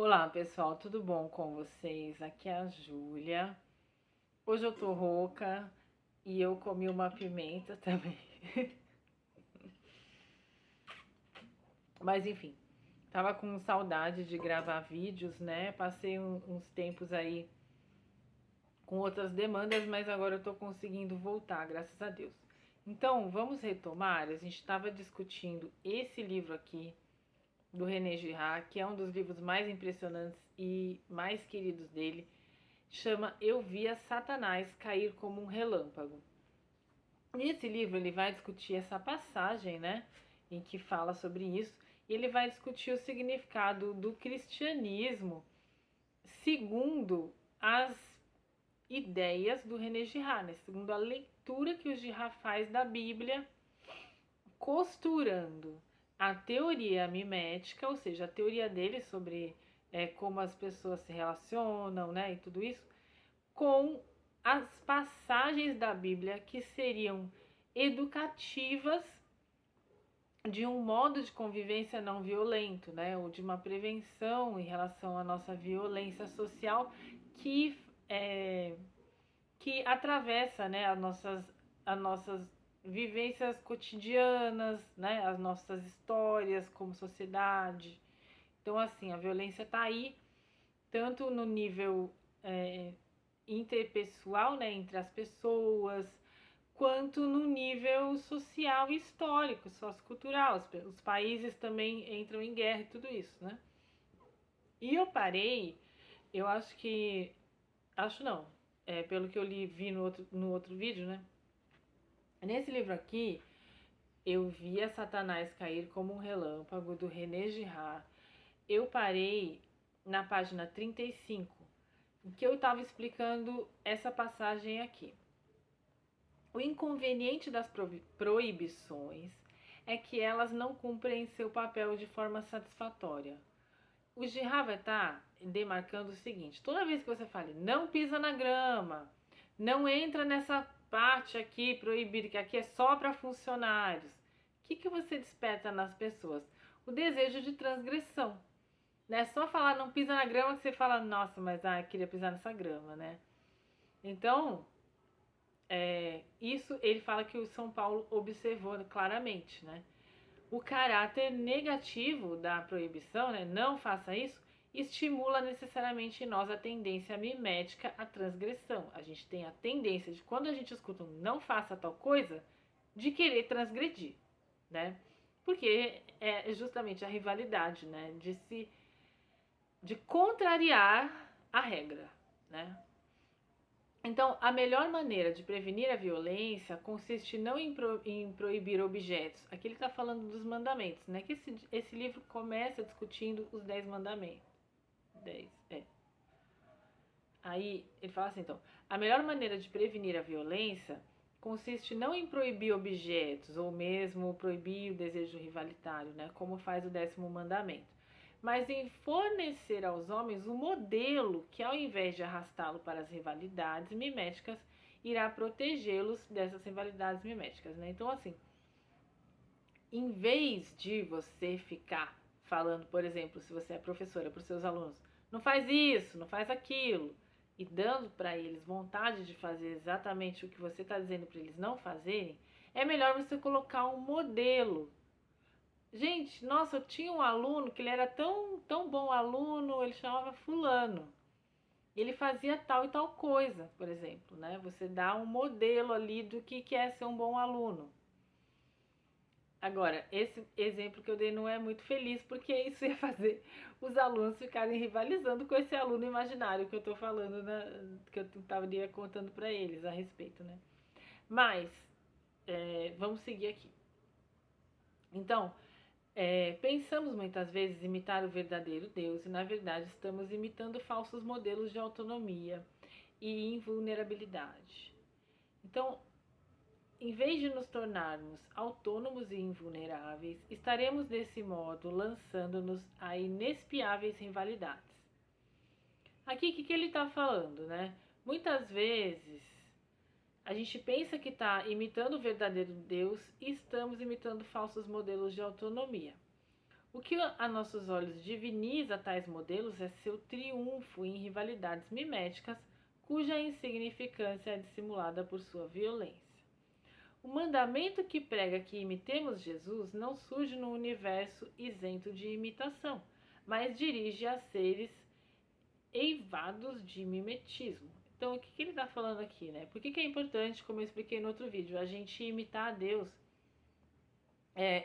Olá pessoal, tudo bom com vocês? Aqui é a Júlia. Hoje eu tô rouca e eu comi uma pimenta também. Mas enfim, tava com saudade de gravar vídeos, né? Passei uns tempos aí com outras demandas, mas agora eu tô conseguindo voltar, graças a Deus. Então, vamos retomar. A gente estava discutindo esse livro aqui do René Girard, que é um dos livros mais impressionantes e mais queridos dele. Chama Eu Via Satanás Cair como um Relâmpago. Nesse livro ele vai discutir essa passagem, né, em que fala sobre isso, e ele vai discutir o significado do cristianismo segundo as ideias do René Girard, né, segundo a leitura que o Girard faz da Bíblia, costurando a teoria mimética, ou seja, a teoria dele sobre como as pessoas se relacionam, né, e tudo isso, com as passagens da Bíblia que seriam educativas de um modo de convivência não violento, né? Ou de uma prevenção em relação à nossa violência social que, que atravessa, né, as nossas vivências cotidianas, né? As nossas histórias como sociedade. Então, assim, a violência está aí, tanto no nível interpessoal, né, entre as pessoas, quanto no nível social e histórico, sociocultural. Os países também entram em guerra e tudo isso, né? E eu parei, eu acho que, acho não, pelo que eu vi no outro vídeo, né? Nesse livro aqui, eu via Satanás cair como um relâmpago, do René Girard. Eu parei na página 35, em que eu estava explicando essa passagem aqui. O inconveniente das proibições é que elas não cumprem seu papel de forma satisfatória. O Girard vai estar demarcando o seguinte: toda vez que você fale não pisa na grama, não entra nessa parte aqui proibida, que aqui é só para funcionários, o que você desperta nas pessoas? O desejo de transgressão. Não é só falar não pisa na grama que você fala, nossa, mas eu queria pisar nessa grama, né? Então, isso ele fala que o São Paulo observou claramente, né? O caráter negativo da proibição, né, não faça isso, estimula necessariamente em nós a tendência mimética à transgressão. A gente tem a tendência de, quando a gente escuta um não faça tal coisa, de querer transgredir, né? Porque é justamente a rivalidade, né, de contrariar a regra, né? Então, a melhor maneira de prevenir a violência consiste não em proibir objetos. Aqui ele está falando dos mandamentos, né? Que esse livro começa discutindo os 10 mandamentos. 10, Aí ele fala assim, então, a melhor maneira de prevenir a violência consiste não em proibir objetos ou mesmo proibir o desejo rivalitário, né? Como faz o 10º mandamento, mas em fornecer aos homens um modelo que, ao invés de arrastá-lo para as rivalidades miméticas, irá protegê-los dessas rivalidades miméticas, né? Então, assim, em vez de você ficar falando, por exemplo, se você é professora para os seus alunos, não faz isso, não faz aquilo, e dando para eles vontade de fazer exatamente o que você está dizendo para eles não fazerem, é melhor você colocar um modelo. Gente, nossa, eu tinha um aluno que ele era tão bom aluno, ele chamava fulano. Ele fazia tal e tal coisa, por exemplo, né? Você dá um modelo ali do que é ser um bom aluno. Agora, esse exemplo que eu dei não é muito feliz, porque isso ia fazer os alunos ficarem rivalizando com esse aluno imaginário que eu tô falando, né? Que eu estaria contando para eles a respeito, né? Mas, vamos seguir aqui. Então, pensamos muitas vezes imitar o verdadeiro Deus e, na verdade, estamos imitando falsos modelos de autonomia e invulnerabilidade. Então, em vez de nos tornarmos autônomos e invulneráveis, estaremos desse modo lançando-nos a inexpiáveis rivalidades. Aqui, o que ele está falando, né? Muitas vezes a gente pensa que está imitando o verdadeiro Deus e estamos imitando falsos modelos de autonomia. O que a nossos olhos diviniza tais modelos é seu triunfo em rivalidades miméticas, cuja insignificância é dissimulada por sua violência. O mandamento que prega que imitemos Jesus não surge no universo isento de imitação, mas dirige a seres eivados de mimetismo. Então, o que ele está falando aqui, né? Por que é importante, como eu expliquei no outro vídeo, a gente imitar a Deus,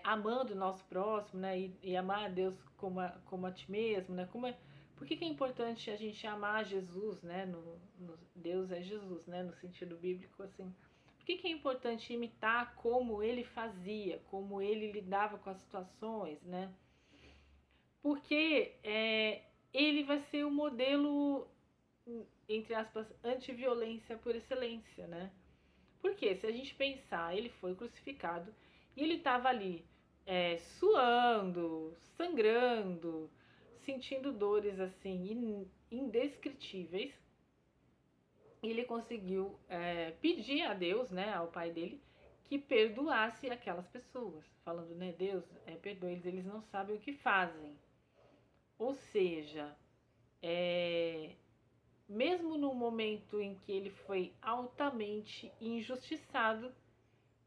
amando o nosso próximo, né? E amar a Deus como a ti mesmo, né? Por que é importante a gente amar Jesus, né? Deus é Jesus, né? No sentido bíblico, assim. Por que é importante imitar como ele fazia, como ele lidava com as situações, né? Porque ele vai ser o modelo, entre aspas, antiviolência por excelência, né? Porque se a gente pensar, ele foi crucificado e ele estava ali suando, sangrando, sentindo dores assim indescritíveis. E ele conseguiu pedir a Deus, né, ao pai dele, que perdoasse aquelas pessoas, falando, né, Deus, perdoe eles não sabem o que fazem. Ou seja, mesmo no momento em que ele foi altamente injustiçado,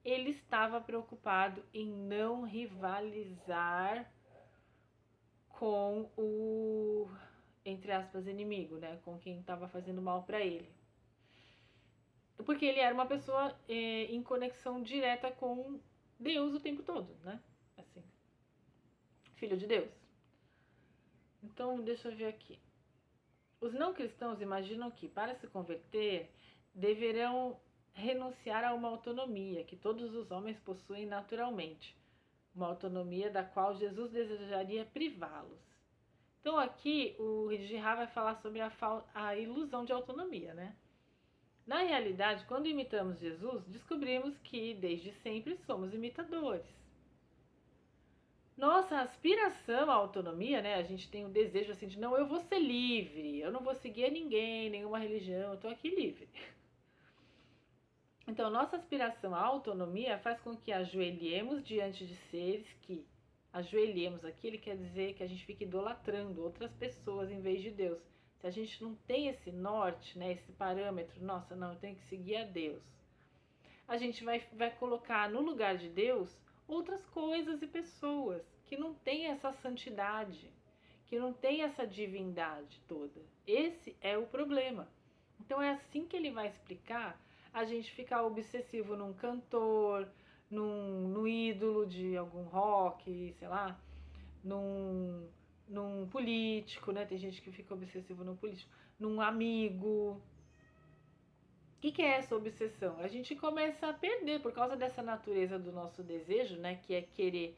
ele estava preocupado em não rivalizar com o, entre aspas, inimigo, né? Com quem estava fazendo mal para ele. Porque ele era uma pessoa em conexão direta com Deus o tempo todo, né? Assim, filho de Deus. Então, deixa eu ver aqui. Os não cristãos imaginam que, para se converter, deverão renunciar a uma autonomia que todos os homens possuem naturalmente, uma autonomia da qual Jesus desejaria privá-los. Então aqui o Girard vai falar sobre a ilusão de autonomia, né? Na realidade, quando imitamos Jesus, descobrimos que desde sempre somos imitadores. Nossa aspiração à autonomia, né? A gente tem o desejo assim de não, eu vou ser livre, eu não vou seguir a ninguém, nenhuma religião, eu tô aqui livre. Então, nossa aspiração à autonomia faz com que ajoelhemos diante de seres que ajoelhemos aqui, ele quer dizer que a gente fica idolatrando outras pessoas em vez de Deus. Se a gente não tem esse norte, né, esse parâmetro, nossa, não, eu tenho que seguir a Deus. A gente vai colocar no lugar de Deus outras coisas e pessoas que não têm essa santidade, que não têm essa divindade toda. Esse é o problema. Então é assim que ele vai explicar a gente ficar obsessivo num cantor, num ídolo de algum rock, sei lá, num político, né? Tem gente que fica obsessivo num político, num amigo. O que é essa obsessão? A gente começa a perder por causa dessa natureza do nosso desejo, né? Que é querer,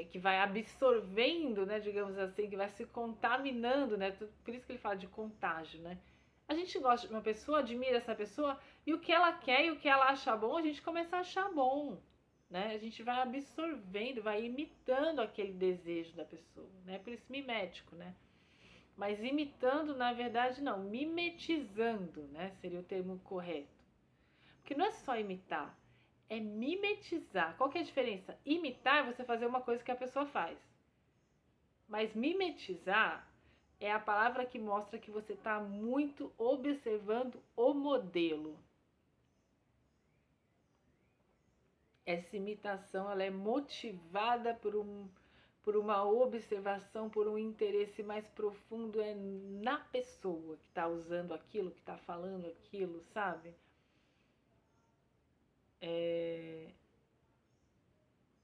que vai absorvendo, né? Digamos assim, que vai se contaminando, né? Por isso que ele fala de contágio, né? A gente gosta de uma pessoa, admira essa pessoa, e o que ela quer e o que ela acha bom, a gente começa a achar bom, né? A gente vai absorvendo, vai imitando aquele desejo da pessoa, né? Por isso mimético, né? Mas imitando, na verdade, não, mimetizando, né? Seria o termo correto. Porque não é só imitar, é mimetizar. Qual que é a diferença? Imitar é você fazer uma coisa que a pessoa faz. Mas mimetizar é a palavra que mostra que você está muito observando o modelo. Essa imitação ela é motivada por uma observação, por um interesse mais profundo na pessoa que está usando aquilo, que está falando aquilo, sabe?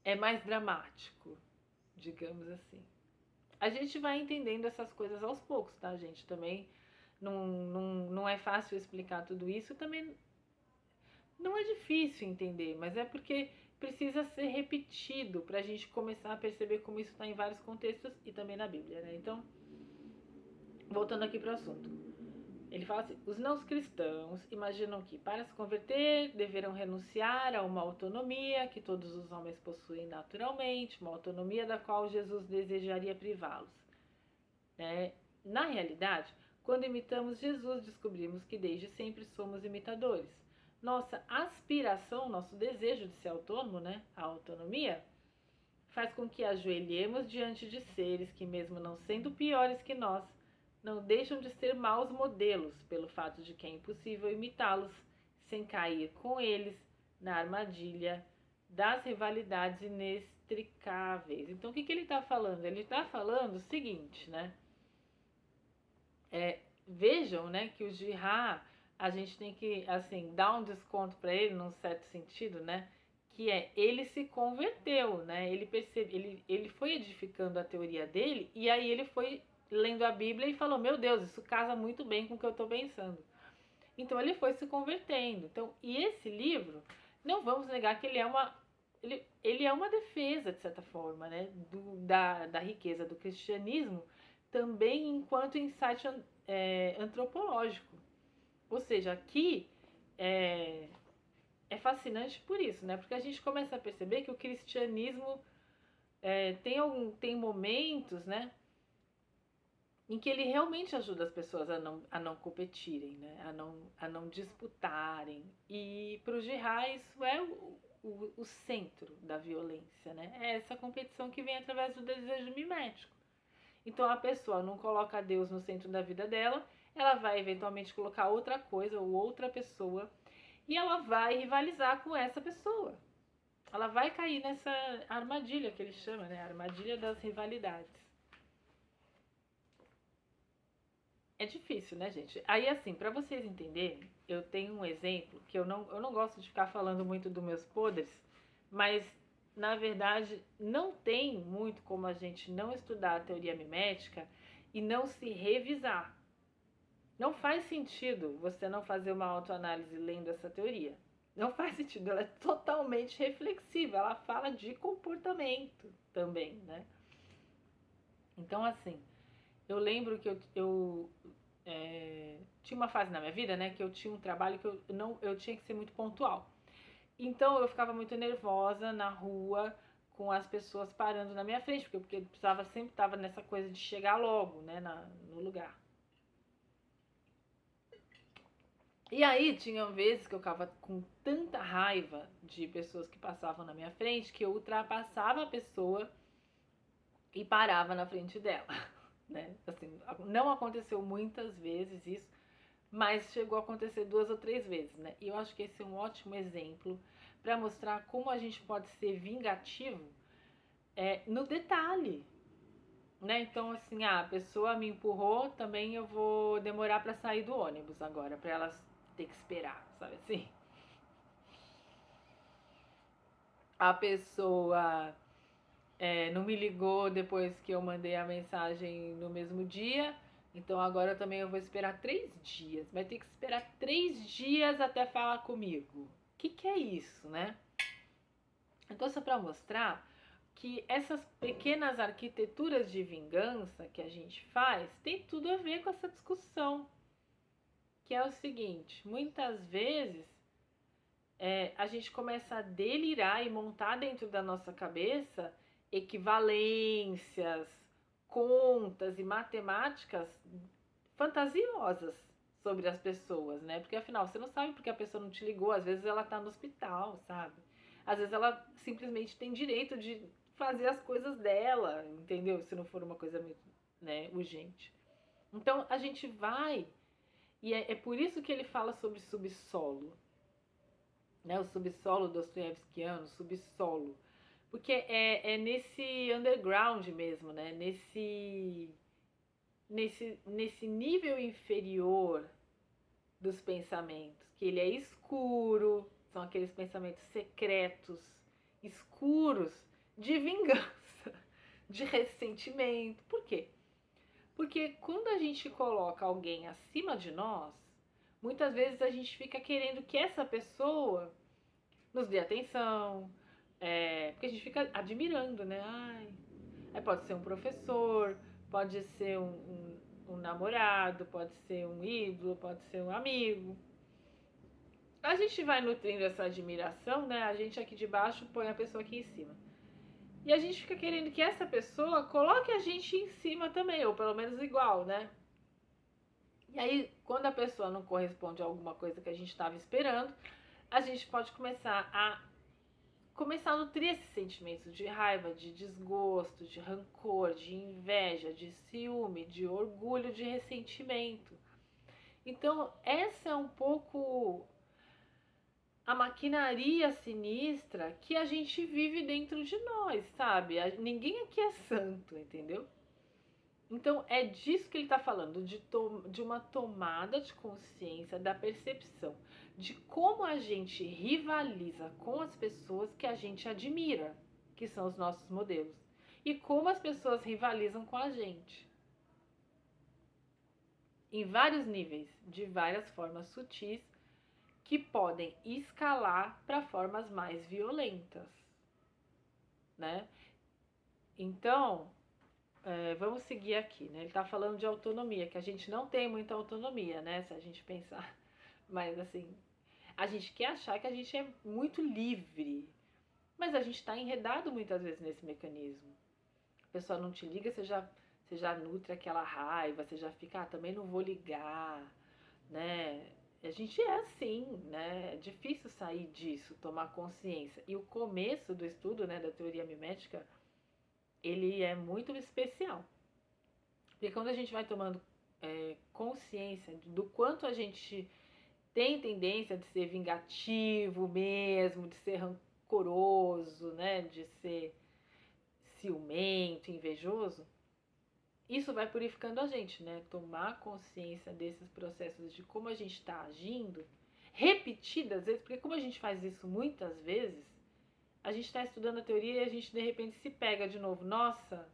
É mais dramático, digamos assim. A gente vai entendendo essas coisas aos poucos, tá, gente? Também não é fácil explicar tudo isso, também não é difícil entender, mas é porque precisa ser repetido para a gente começar a perceber como isso está em vários contextos e também na Bíblia, né? Então, voltando aqui para o assunto. Ele fala assim, os não cristãos imaginam que para se converter deverão renunciar a uma autonomia que todos os homens possuem naturalmente, uma autonomia da qual Jesus desejaria privá-los. Na realidade, quando imitamos Jesus, descobrimos que desde sempre somos imitadores. Nossa aspiração, nosso desejo de ser autônomo, né, a autonomia, faz com que ajoelhemos diante de seres que, mesmo não sendo piores que nós, não deixam de ser maus modelos, pelo fato de que é impossível imitá-los sem cair com eles na armadilha das rivalidades inextricáveis. Então, o que ele está falando? Ele está falando o seguinte, né? Vejam, né, que o jihad, a gente tem que, assim, dar um desconto para ele, num certo sentido, né? Que ele se converteu, né? Ele foi edificando a teoria dele e aí ele foi lendo a Bíblia e falou: meu Deus, isso casa muito bem com o que eu estou pensando. Então ele foi se convertendo. Então, e esse livro, não vamos negar que ele é uma defesa, de certa forma, né, da riqueza do cristianismo, também enquanto insight antropológico. Ou seja, aqui é fascinante por isso, né? Porque a gente começa a perceber que o cristianismo tem momentos, né, em que ele realmente ajuda as pessoas a não competirem, né? A não disputarem. E para o jihad isso é o centro da violência, né? É essa competição que vem através do desejo mimético. Então a pessoa não coloca Deus no centro da vida dela, ela vai eventualmente colocar outra coisa ou outra pessoa e ela vai rivalizar com essa pessoa. Ela vai cair nessa armadilha que ele chama, né? A armadilha das rivalidades. É difícil, né, gente? Aí, assim, para vocês entenderem, eu tenho um exemplo que eu não gosto de ficar falando muito dos meus podres, mas, na verdade, não tem muito como a gente não estudar a teoria mimética e não se revisar. Não faz sentido você não fazer uma autoanálise lendo essa teoria. Não faz sentido, ela é totalmente reflexiva, ela fala de comportamento também, né? Então, assim, eu lembro que eu tinha uma fase na minha vida, né, que eu tinha um trabalho que eu tinha que ser muito pontual. Então eu ficava muito nervosa na rua com as pessoas parando na minha frente, porque eu sempre estava nessa coisa de chegar logo, né, no lugar. E aí tinha vezes que eu ficava com tanta raiva de pessoas que passavam na minha frente que eu ultrapassava a pessoa e parava na frente dela, né? Assim, não aconteceu muitas vezes isso, mas chegou a acontecer 2 ou 3 vezes, né? E eu acho que esse é um ótimo exemplo para mostrar como a gente pode ser vingativo no detalhe, né? Então, assim, a pessoa me empurrou, também eu vou demorar para sair do ônibus agora, para elas ter que esperar, sabe assim? A pessoa não me ligou depois que eu mandei a mensagem no mesmo dia, então agora também eu vou esperar 3 dias. Vai ter que esperar 3 dias até falar comigo. O que é isso, né? Então, só para mostrar que essas pequenas arquiteturas de vingança que a gente faz tem tudo a ver com essa discussão. Que é o seguinte, muitas vezes a gente começa a delirar e montar dentro da nossa cabeça equivalências, contas e matemáticas fantasiosas sobre as pessoas, né? Porque afinal, você não sabe porque a pessoa não te ligou, às vezes ela tá no hospital, sabe? Às vezes ela simplesmente tem direito de fazer as coisas dela, entendeu? Se não for uma coisa muito, né, urgente. Então a gente vai, e é por isso que ele fala sobre subsolo, né? O subsolo dostoiévskiano, subsolo. Porque é nesse underground mesmo, né? Nesse nível inferior dos pensamentos, que ele é escuro, são aqueles pensamentos secretos, escuros, de vingança, de ressentimento. Por quê? Porque quando a gente coloca alguém acima de nós, muitas vezes a gente fica querendo que essa pessoa nos dê atenção, porque a gente fica admirando, né? Aí pode ser um professor, pode ser um namorado, pode ser um ídolo, pode ser um amigo. A gente vai nutrindo essa admiração, né? A gente aqui de baixo põe a pessoa aqui em cima. E a gente fica querendo que essa pessoa coloque a gente em cima também, ou pelo menos igual, né? E aí, quando a pessoa não corresponde a alguma coisa que a gente estava esperando, a gente pode começar a começar a nutrir esses sentimentos de raiva, de desgosto, de rancor, de inveja, de ciúme, de orgulho, de ressentimento. Então, essa é um pouco a maquinaria sinistra que a gente vive dentro de nós, sabe? Ninguém aqui é santo, entendeu? Então, é disso que ele está falando, de uma tomada de consciência, da percepção de como a gente rivaliza com as pessoas que a gente admira, que são os nossos modelos, e como as pessoas rivalizam com a gente. Em vários níveis, de várias formas sutis, que podem escalar para formas mais violentas, né? Então, vamos seguir aqui, né? Ele está falando de autonomia, que a gente não tem muita autonomia, né? Se a gente pensar. Mas, assim, a gente quer achar que a gente é muito livre, mas a gente está enredado muitas vezes nesse mecanismo. A pessoa não te liga, você já nutre aquela raiva, você já fica, também não vou ligar, né? A gente é assim, né? É difícil sair disso, tomar consciência. E o começo do estudo, né, da teoria mimética, ele é muito especial. Porque quando a gente vai tomando consciência do quanto a gente tem tendência de ser vingativo mesmo, de ser rancoroso, né, de ser ciumento, invejoso, isso vai purificando a gente, né? Tomar consciência desses processos de como a gente está agindo, repetidas vezes, porque como a gente faz isso muitas vezes, a gente está estudando a teoria e a gente de repente se pega de novo. Nossa,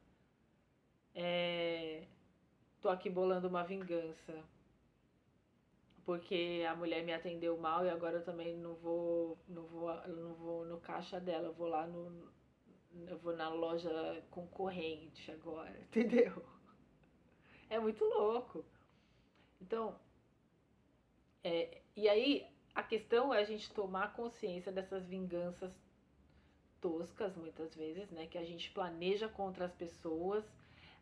tô aqui bolando uma vingança porque a mulher me atendeu mal e agora eu também não vou no caixa dela, eu vou na loja concorrente agora, entendeu? É muito louco. Então, e aí a questão é a gente tomar consciência dessas vinganças toscas, muitas vezes, né? Que a gente planeja contra as pessoas.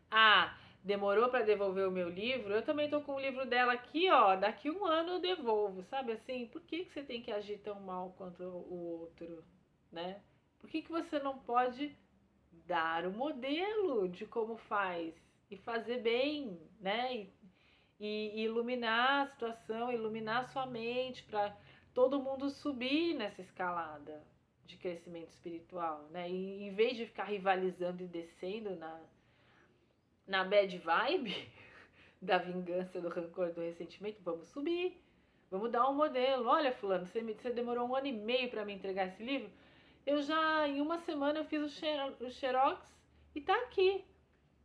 Ah, demorou para devolver o meu livro? Eu também tô com o livro dela aqui, ó. Daqui 1 ano eu devolvo, sabe assim? Por que você tem que agir tão mal contra o outro, né? Por que você não pode dar o modelo de como faz e fazer bem, né? E iluminar a situação, iluminar a sua mente para todo mundo subir nessa escalada de crescimento espiritual, né? E em vez de ficar rivalizando e descendo na bad vibe da vingança, do rancor, do ressentimento, vamos subir, vamos dar um modelo. Olha, fulano, você demorou 1 ano e meio para me entregar esse livro. Eu já, em 1 semana, eu fiz o xerox e tá aqui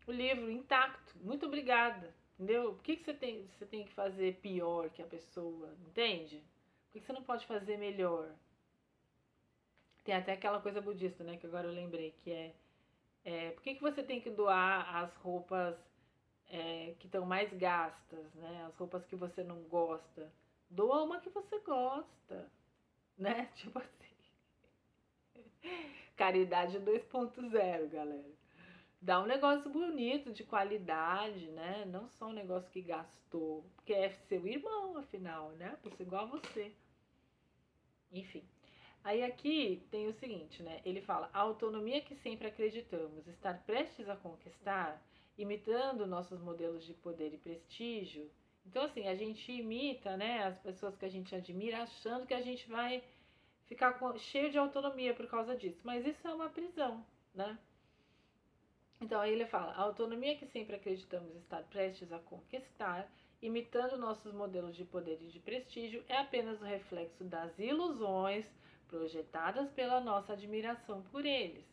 o livro intacto. Muito obrigada. Entendeu? Por que você tem que fazer pior que a pessoa? Entende? Por que você não pode fazer melhor? Tem até aquela coisa budista, né? Que agora eu lembrei, que por que você tem que doar as roupas que estão mais gastas, né? As roupas que você não gosta. Doa uma que você gosta, né? Tipo assim. Caridade 2.0, galera. Dá um negócio bonito, de qualidade, né? Não só um negócio que gastou. Porque é seu irmão, afinal, né? Pessoa igual a você. Enfim. Aí aqui tem o seguinte, né? Ele fala, a autonomia que sempre acreditamos estar prestes a conquistar, imitando nossos modelos de poder e prestígio. Então, assim, a gente imita, né, as pessoas que a gente admira, achando que a gente vai ficar cheio de autonomia por causa disso. Mas isso é uma prisão, né? Então aí ele fala, a autonomia que sempre acreditamos estar prestes a conquistar, imitando nossos modelos de poder e de prestígio, é apenas o reflexo das ilusões projetadas pela nossa admiração por eles,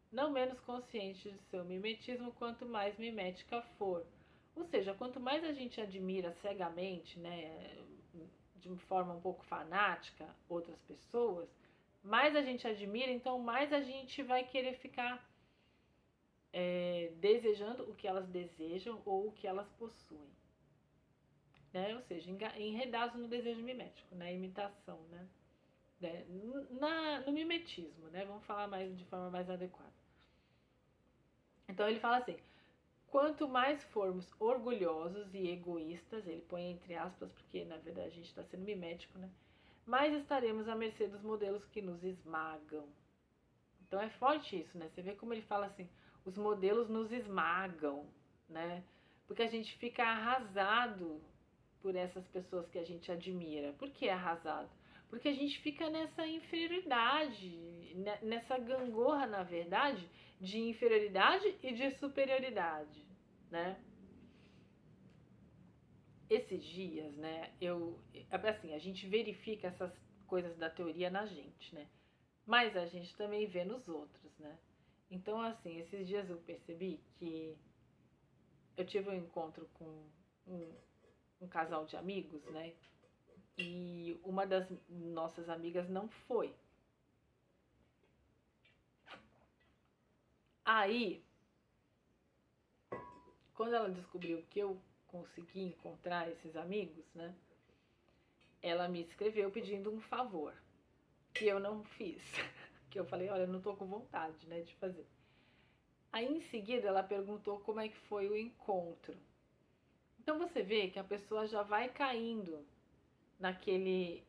não menos conscientes de seu mimetismo quanto mais mimética for. Ou seja, quanto mais a gente admira cegamente, né, de uma forma um pouco fanática, outras pessoas, mais a gente admira, então mais a gente vai querer ficar desejando o que elas desejam ou o que elas possuem, né? Ou seja, enredados no desejo mimético, na imitação, né? No mimetismo, né? Vamos falar de forma mais adequada. Então ele fala assim, quanto mais formos orgulhosos e egoístas, ele põe entre aspas, porque na verdade a gente está sendo mimético, né? Mais estaremos à mercê dos modelos que nos esmagam. Então é forte isso, né? Você vê como ele fala assim, os modelos nos esmagam, né? Porque a gente fica arrasado por essas pessoas que a gente admira. Por que arrasado? Porque a gente fica nessa inferioridade, nessa gangorra, na verdade, de inferioridade e de superioridade, né? Esses dias, né, assim, a gente verifica essas coisas da teoria na gente, né? Mas a gente também vê nos outros, né? Então, assim, esses dias eu percebi que eu tive um encontro com um, um casal de amigos, né? E uma das nossas amigas não foi. Aí, quando ela descobriu que eu consegui encontrar esses amigos, né? Ela me escreveu pedindo um favor, que eu não fiz. Que eu falei, olha, eu não tô com vontade, né, de fazer. Aí em seguida ela perguntou como é que foi o encontro. Então você vê que a pessoa já vai caindo naquele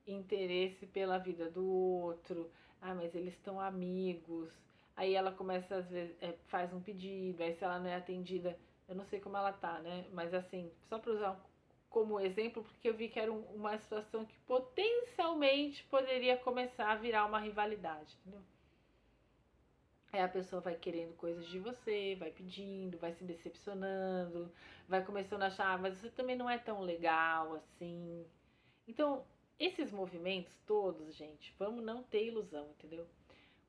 interesse pela vida do outro. Ah, mas eles estão amigos. Aí ela começa, às vezes, faz um pedido, aí se ela não é atendida, eu não sei como ela tá, né? Mas assim, só para usar como exemplo, porque eu vi que era uma situação que potencialmente poderia começar a virar uma rivalidade, entendeu? Aí a pessoa vai querendo coisas de você, vai pedindo, vai se decepcionando, vai começando a achar, mas você também não é tão legal assim. Então, esses movimentos todos, gente, vamos não ter ilusão, entendeu?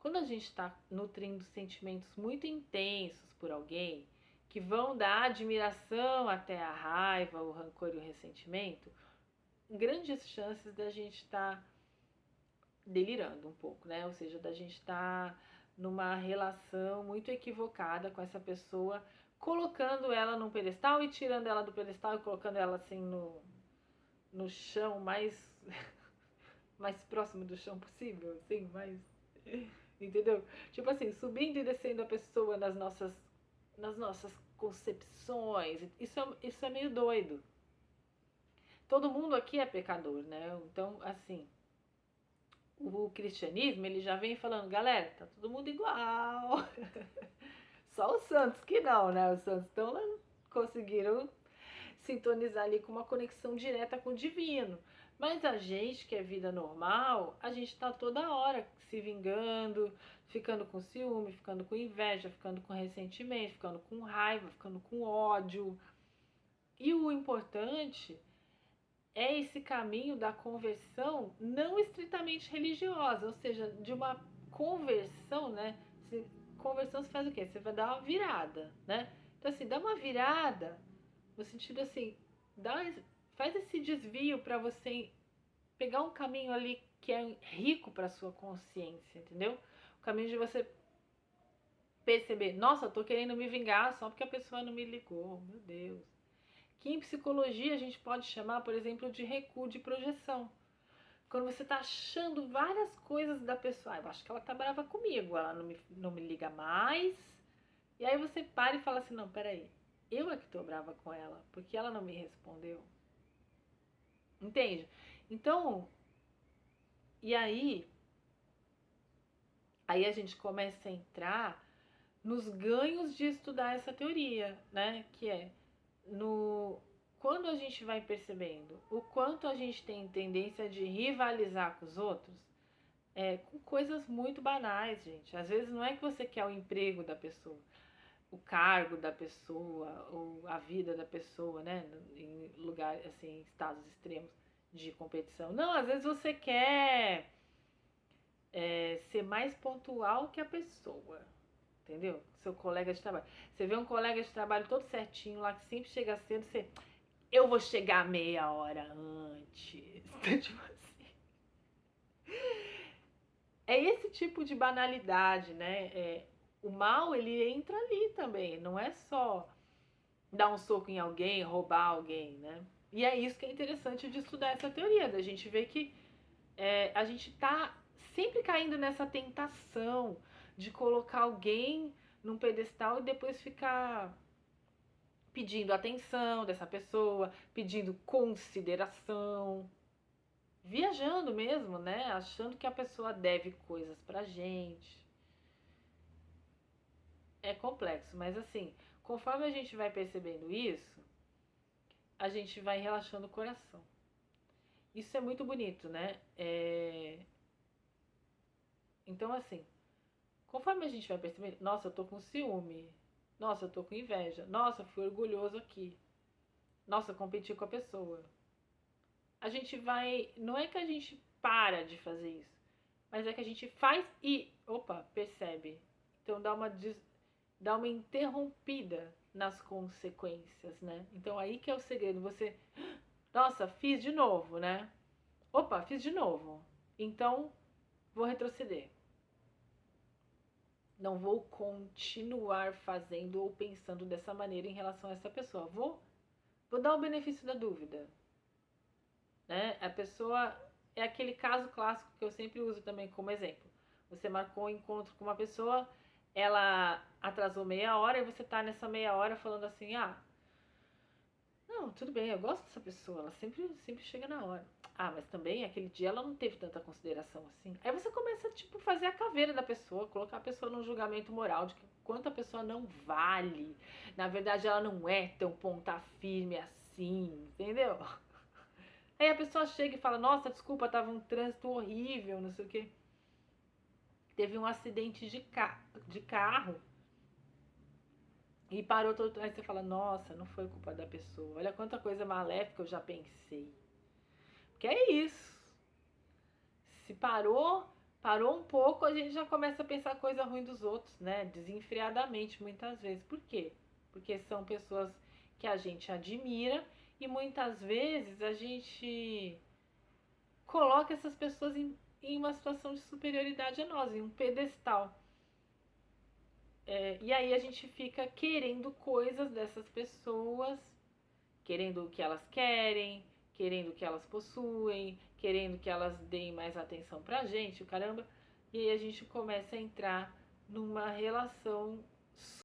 Quando a gente está nutrindo sentimentos muito intensos por alguém, que vão da admiração até a raiva, o rancor e o ressentimento, grandes chances da gente estar delirando um pouco, né? Ou seja, da gente estar numa relação muito equivocada com essa pessoa, colocando ela num pedestal e tirando ela do pedestal e colocando ela assim no chão mais próximo do chão possível, assim, mais. Entendeu? Tipo assim, subindo e descendo a pessoa nas nossas concepções. Isso é meio doido. Todo mundo aqui é pecador, né? Então, assim, o cristianismo, ele já vem falando, galera, tá todo mundo igual. Só os santos que não, né? Os santos conseguiram sintonizar ali com uma conexão direta com o divino. Mas a gente que é vida normal, a gente tá toda hora se vingando, ficando com ciúme, ficando com inveja, ficando com ressentimento, ficando com raiva, ficando com ódio. E o importante é esse caminho da conversão não estritamente religiosa, ou seja, de uma conversão, né? Conversão você faz o quê? Você vai dar uma virada, né? Então assim, dá uma virada no sentido assim, faz esse desvio para você pegar um caminho ali que é rico para sua consciência, entendeu? O caminho de você perceber, nossa, eu tô querendo me vingar só porque a pessoa não me ligou, meu Deus. Que em psicologia a gente pode chamar, por exemplo, de recuo de projeção. Quando você tá achando várias coisas da pessoa, eu acho que ela tá brava comigo, ela não me liga mais. E aí você para e fala assim, não, peraí, eu é que tô brava com ela, porque ela não me respondeu. Entende? Então, e aí a gente começa a entrar nos ganhos de estudar essa teoria, né? Que é no quando a gente vai percebendo o quanto a gente tem tendência de rivalizar com os outros, com coisas muito banais, gente. Às vezes não é que você quer o emprego da pessoa, o cargo da pessoa, ou a vida da pessoa, né? Em lugares, assim, estados extremos de competição. Não, às vezes você quer ser mais pontual que a pessoa. Entendeu? Seu colega de trabalho. Você vê um colega de trabalho todo certinho lá, que sempre chega cedo, você. Eu vou chegar meia hora antes. Tipo assim. É esse tipo de banalidade, né? O mal, ele entra ali também. Não é só dar um soco em alguém, roubar alguém, né? E é isso que é interessante de estudar essa teoria, da gente ver que a gente tá sempre caindo nessa tentação de colocar alguém num pedestal e depois ficar pedindo atenção dessa pessoa, pedindo consideração, viajando mesmo, né? Achando que a pessoa deve coisas pra gente. é complexo, mas assim, conforme a gente vai percebendo isso, a gente vai relaxando o coração. Isso é muito bonito, né? Então, assim, conforme a gente vai percebendo, nossa, eu tô com ciúme, nossa, eu tô com inveja, nossa, fui orgulhoso aqui, nossa, competi com a pessoa. A gente vai. Não é que a gente para de fazer isso, mas é que a gente faz e, opa, percebe. Então dá uma interrompida nas consequências, né? Então aí que é o segredo. Você, nossa, fiz de novo, né? Opa, fiz de novo. Então vou retroceder. Não vou continuar fazendo ou pensando dessa maneira em relação a essa pessoa. Vou dar o benefício da dúvida, né? A pessoa é aquele caso clássico que eu sempre uso também como exemplo. Você marcou um encontro com uma pessoa, ela atrasou meia hora e você tá nessa meia hora falando assim: ah, não, tudo bem, eu gosto dessa pessoa, ela sempre chega na hora. Ah, mas também aquele dia ela não teve tanta consideração assim. Aí você começa, tipo, fazer a caveira da pessoa, colocar a pessoa num julgamento moral de que quanto a pessoa não vale. Na verdade, ela não é tão ponta firme assim, entendeu? Aí a pessoa chega e fala: nossa, desculpa, tava um trânsito horrível, não sei o quê. Teve um acidente de carro e parou todo. Aí você fala: nossa, não foi culpa da pessoa. Olha quanta coisa maléfica eu já pensei. Porque é isso. Se parou um pouco, a gente já começa a pensar coisa ruim dos outros, né? Desenfreadamente, muitas vezes. Por quê? Porque são pessoas que a gente admira e muitas vezes a gente coloca essas pessoas em uma situação de superioridade a nós, em um pedestal. E aí a gente fica querendo coisas dessas pessoas, querendo o que elas querem, querendo o que elas possuem, querendo que elas deem mais atenção pra gente, o caramba. E aí a gente começa a entrar numa relação